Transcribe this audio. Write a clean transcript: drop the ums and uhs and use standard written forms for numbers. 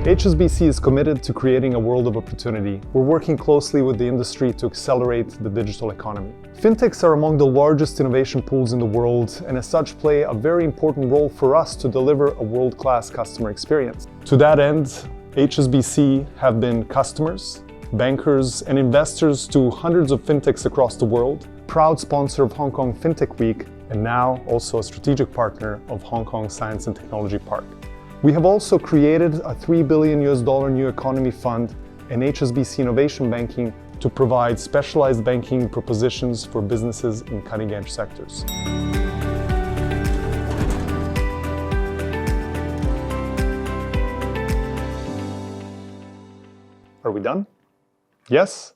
HSBC is committed to creating a world of opportunity. We're working closely with the industry to accelerate the digital economy. FinTechs are among the largest innovation pools in the world and as such play a very important role for us to deliver a world-class customer experience. To that end, HSBC have been customers, bankers and investors to hundreds of FinTechs across the world, proud sponsor of Hong Kong FinTech Week, and now also a strategic partner of Hong Kong Science and Technology Park. We have also created a $3 billion New Economy Fund and HSBC Innovation Banking to provide specialized banking propositions for businesses in cutting-edge sectors. Are we done? Yes?